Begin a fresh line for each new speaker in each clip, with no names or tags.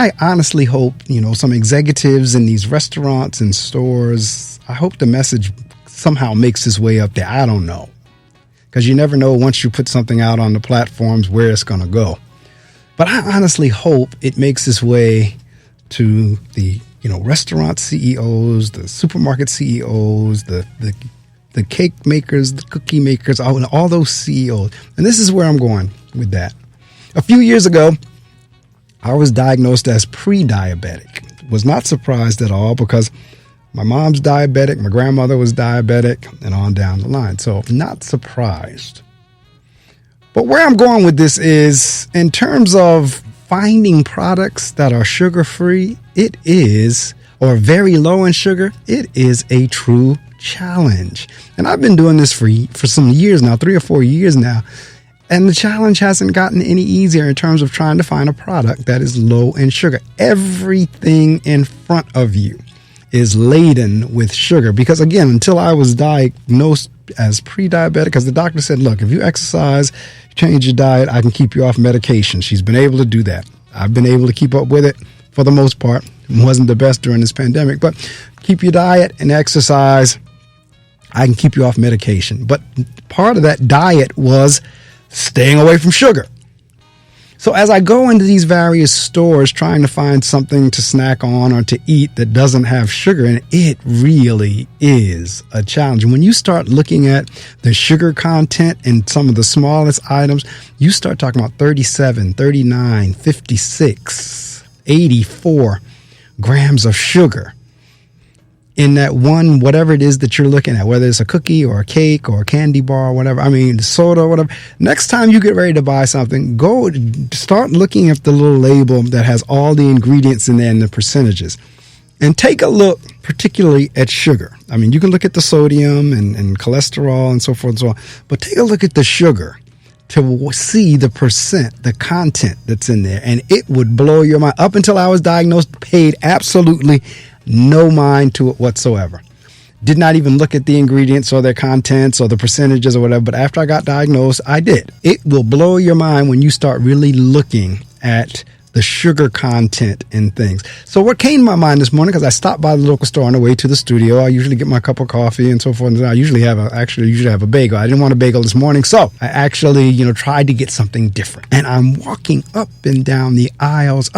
I honestly hope, some executives in these restaurants and stores, I hope the message somehow makes its way up there. I don't know. Because you never know once you put something out on the platforms where it's going to go. But I honestly hope it makes its way to the, restaurant CEOs, the supermarket CEOs, the cake makers, the cookie makers, all those CEOs. And this is where I'm going with that. A few years ago, I was diagnosed as pre-diabetic. Was not surprised at all because my mom's diabetic, my grandmother was diabetic, and on down the line. So not surprised. But where I'm going with this is in terms of finding products that are sugar-free, it is, or very low in sugar, it is a true challenge. And I've been doing this for some years now, 3 or 4 years now. And the challenge hasn't gotten any easier in terms of trying to find a product that is low in sugar. Everything in front of you is laden with sugar. Because again, until I was diagnosed as pre-diabetic, because the doctor said, look, if you exercise, change your diet, I can keep you off medication. She's been able to do that. I've been able to keep up with it for the most part. It wasn't the best during this pandemic, but keep your diet and exercise. I can keep you off medication. But part of that diet was staying away from sugar. So as I go into these various stores trying to find something to snack on or to eat that doesn't have sugar in it, it really is a challenge. And when you start looking at the sugar content in some of the smallest items, you start talking about 37, 39, 56, 84 grams of sugar in that one, whatever it is that you're looking at, whether it's a cookie or a cake or a candy bar or whatever, soda or whatever. Next time you get ready to buy something, go start looking at the little label that has all the ingredients in there and the percentages. And take a look particularly at sugar. You can look at the sodium and cholesterol and so forth and so on, but take a look at the sugar to see the percent, the content that's in there. And it would blow your mind. Up until I was diagnosed, paid absolutely no mind to it whatsoever. Did not even look at the ingredients or their contents or the percentages or whatever. But after I got diagnosed, I did. It will blow your mind when you start really looking at the sugar content in things. So what came to my mind this morning, because I stopped by the local store on the way to the studio. I usually get my cup of coffee and so forth. And I usually have a bagel. I didn't want a bagel this morning. So I actually, tried to get something different. And I'm walking up and down the aisles,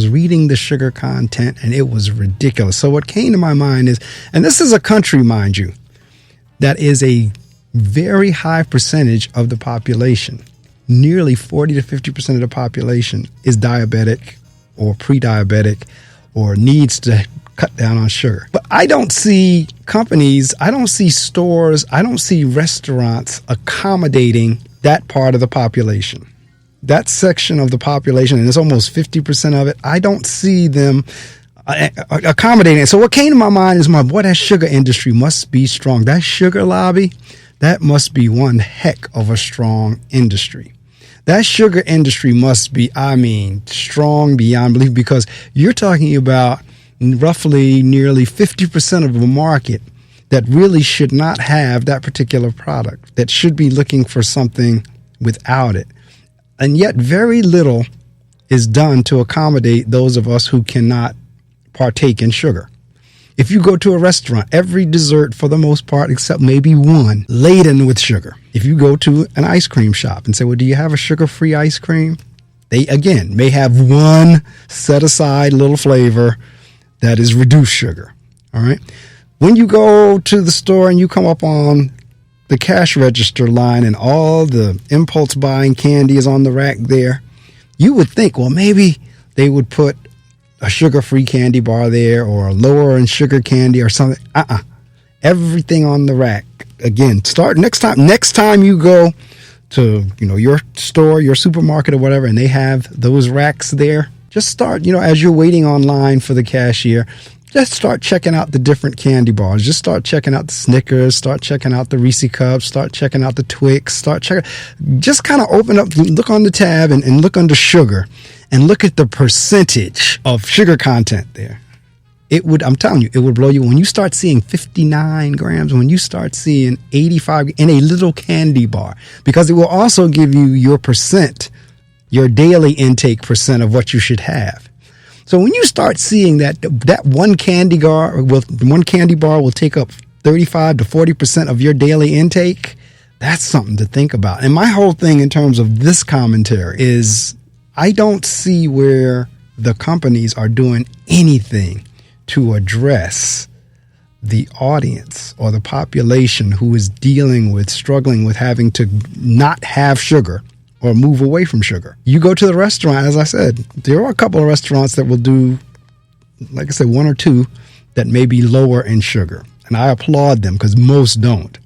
reading the sugar content. And it was ridiculous. So what came to my mind is, and this is a country, mind you, that is a very high percentage of the population. Nearly 40 to 50% of the population is diabetic or pre-diabetic or needs to cut down on sugar. But I don't see companies, I don't see stores, I don't see restaurants accommodating that part of the population. That section of the population, and it's almost 50% of it, I don't see them accommodating it. So what came to my mind is, boy, that sugar industry must be strong. That sugar lobby, that must be one heck of a strong industry. That sugar industry must be, strong beyond belief, because you're talking about roughly nearly 50% of the market that really should not have that particular product, that should be looking for something without it. And yet very little is done to accommodate those of us who cannot partake in sugar. If you go to a restaurant, every dessert, for the most part, except maybe one, laden with sugar. If you go to an ice cream shop and say, well, do you have a sugar-free ice cream? They, again, may have one set-aside little flavor that is reduced sugar. All right. When you go to the store and you come up on the cash register line and all the impulse buying candy is on the rack there, you would think, well, maybe they would put a sugar-free candy bar there or a lower in sugar candy or something. Everything on the rack. Again, start next time you go to, your store, your supermarket or whatever, and they have those racks there, just start, as you're waiting online for the cashier, just start checking out the different candy bars. Just start checking out the Snickers, start checking out the Reese Cups, start checking out the Twix, just kind of open up, look on the tab and look under sugar and look at the percentage of sugar content there. I'm telling you, it would blow you when you start seeing 59 grams, when you start seeing 85 in a little candy bar, because it will also give you your percent, your daily intake percent of what you should have. So when you start seeing that one candy bar will take up 35 to 40% of your daily intake, that's something to think about. And my whole thing in terms of this commentary is I don't see where the companies are doing anything to address the audience or the population who is struggling with having to not have sugar or move away from sugar. You go to the restaurant, as I said, there are a couple of restaurants that will do, like I said, one or two that may be lower in sugar. And I applaud them because most don't.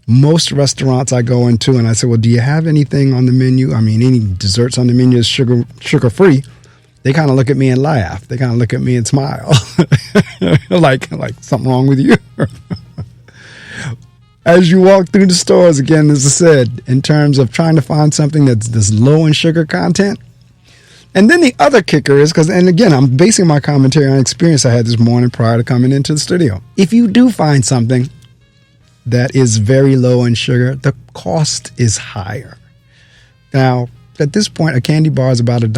Most restaurants I go into and I say, well, do you have anything on the menu? I mean, any desserts on the menu is sugar-free. They kind of look at me and laugh. They kind of look at me and smile. like something wrong with you. As you walk through the stores, again, as I said, in terms of trying to find something that's low in sugar content. And then the other kicker is, and again, I'm basing my commentary on experience I had this morning prior to coming into the studio. If you do find something that is very low in sugar, the cost is higher. Now, at this point, a candy bar is about $1,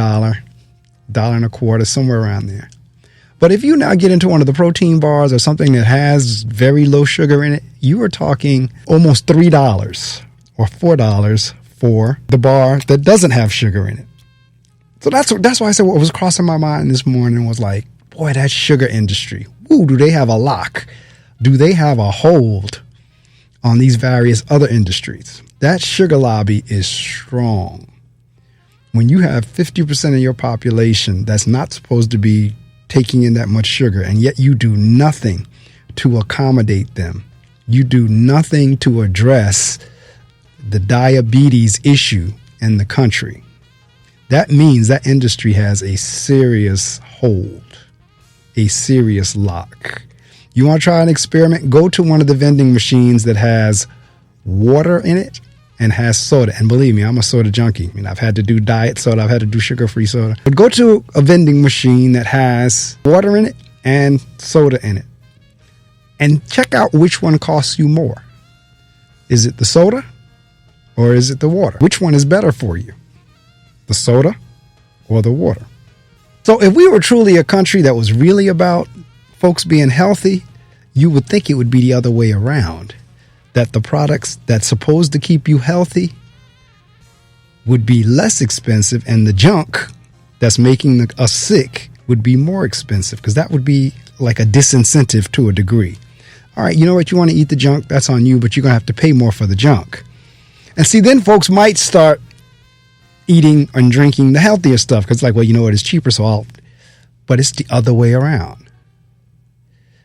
$1.25, somewhere around there. But if you now get into one of the protein bars or something that has very low sugar in it, you are talking almost $3 or $4 for the bar that doesn't have sugar in it. So that's why I said what was crossing my mind this morning was like, boy, that sugar industry. Ooh, do they have a lock? Do they have a hold on these various other industries? That sugar lobby is strong. When you have 50% of your population that's not supposed to be taking in that much sugar, and yet you do nothing to accommodate them. You do nothing to address the diabetes issue in the country. That means that industry has a serious hold, a serious lock. You want to try an experiment? Go to one of the vending machines that has water in it and has soda. And believe me, I'm a soda junkie. I mean, I've had to do diet soda. I've had to do sugar-free soda. But go to a vending machine that has water in it and soda in it and check out which one costs you more. Is it the soda or is it the water? Which one is better for you? The soda or the water? So if we were truly a country that was really about folks being healthy, you would think it would be the other way around. That the products that's supposed to keep you healthy would be less expensive and the junk that's making us sick would be more expensive, because that would be like a disincentive to a degree. All right, you know what? You want to eat the junk? That's on you, but you're going to have to pay more for the junk. And see, then folks might start eating and drinking the healthier stuff because it's like, well, you know what? It's cheaper, but it's the other way around.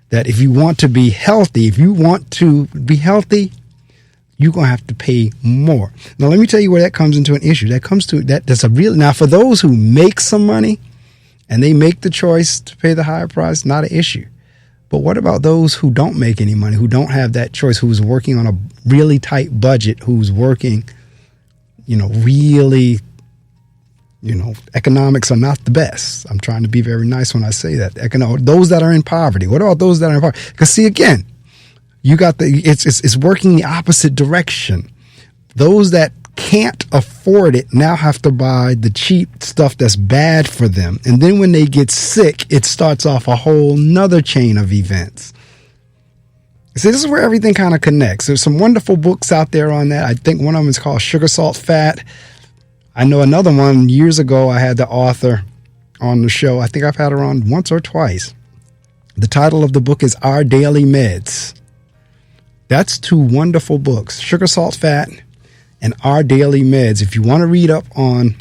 That if you want to be healthy, you're going to have to pay more. Now, let me tell you where that comes into an issue. Now, for those who make some money and they make the choice to pay the higher price, not an issue. But what about those who don't make any money, who don't have that choice, who's working on a really tight budget, who's working, really, economics are not the best. I'm trying to be very nice when I say that. Those that are in poverty. What about those that are in poverty? Because see, again, you got it's working the opposite direction. Those that can't afford it now have to buy the cheap stuff that's bad for them. And then when they get sick, it starts off a whole nother chain of events. See, this is where everything kind of connects. There's some wonderful books out there on that. I think one of them is called Sugar, Salt, Fat. I know another one years ago, I had the author on the show. I think I've had her on once or twice. The title of the book is Our Daily Meds. That's two wonderful books, Sugar, Salt, Fat, and Our Daily Meds. If you want to read up on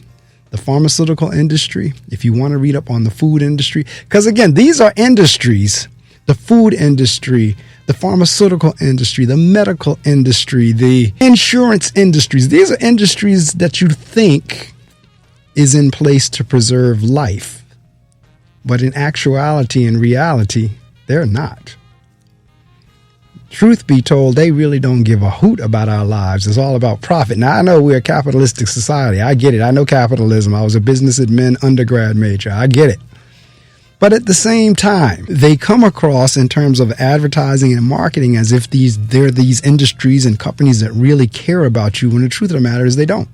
the pharmaceutical industry, if you want to read up on the food industry, because again, these are industries, the food industry, the pharmaceutical industry, the medical industry, the insurance industries. These are industries that you think is in place to preserve life. But in actuality and reality, they're not. Truth be told, they really don't give a hoot about our lives. It's all about profit. Now, I know we're a capitalistic society. I get it. I know capitalism. I was a business admin undergrad major. I get it. But at the same time, they come across in terms of advertising and marketing as if they're these industries and companies that really care about you, when the truth of the matter is they don't.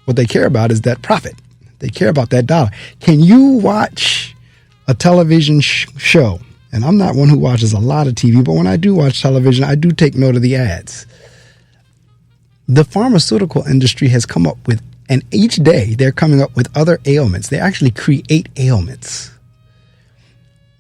What they care about is that profit. They care about that dollar. Can you watch a television show? And I'm not one who watches a lot of TV, but when I do watch television, I do take note of the ads. The pharmaceutical industry has come up with, and each day they're coming up with other ailments. They actually create ailments.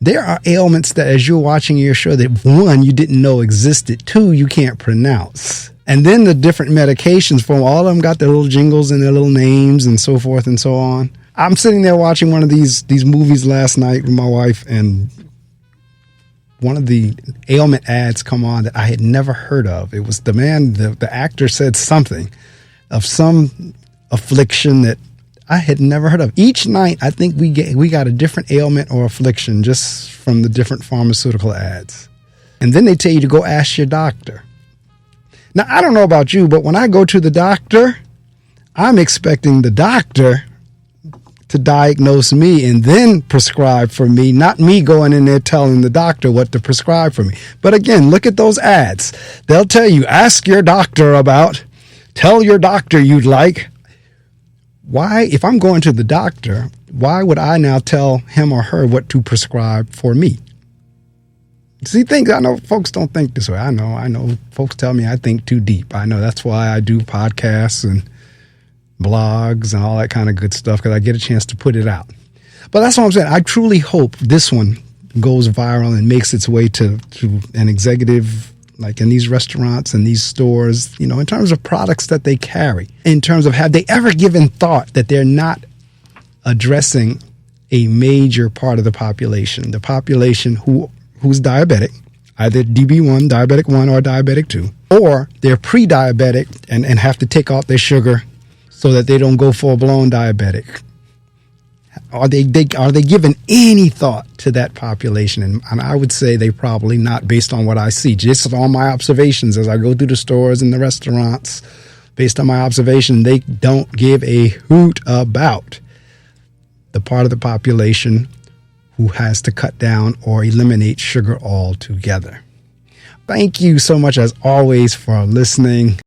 There are ailments that as you're watching your show that one, you didn't know existed, two, you can't pronounce. And then the different medications for them, all of them got their little jingles and their little names and so forth and so on. I'm sitting there watching one of these movies last night with my wife, and one of the ailment ads come on that I had never heard of. It was the actor said something of some affliction that I had never heard of. Each night, I think we got a different ailment or affliction just from the different pharmaceutical ads. And then they tell you to go ask your doctor. Now, I don't know about you, but when I go to the doctor, I'm expecting the doctor to diagnose me and then prescribe for me, not me going in there telling the doctor what to prescribe for me. But again, look at those ads. They'll tell you, ask your doctor about, tell your doctor you'd like. Why, if I'm going to the doctor, why would I now tell him or her what to prescribe for me? See, I know folks don't think this way. I know folks tell me I think too deep. I know that's why I do podcasts and blogs and all that kind of good stuff, because I get a chance to put it out. But that's what I'm saying. I truly hope this one goes viral and makes its way to an executive, like in these restaurants and these stores, in terms of products that they carry, in terms of have they ever given thought that they're not addressing a major part of the population who's diabetic, either DB1, diabetic 1 or diabetic 2, or they're pre-diabetic and have to take off their sugar so that they don't go full-blown diabetic. Are they giving any thought to that population? And I would say they probably not, based on what I see, just on my observations as I go through the stores and the restaurants. Based on my observation, they don't give a hoot about the part of the population who has to cut down or eliminate sugar altogether. Thank you so much, as always, for listening.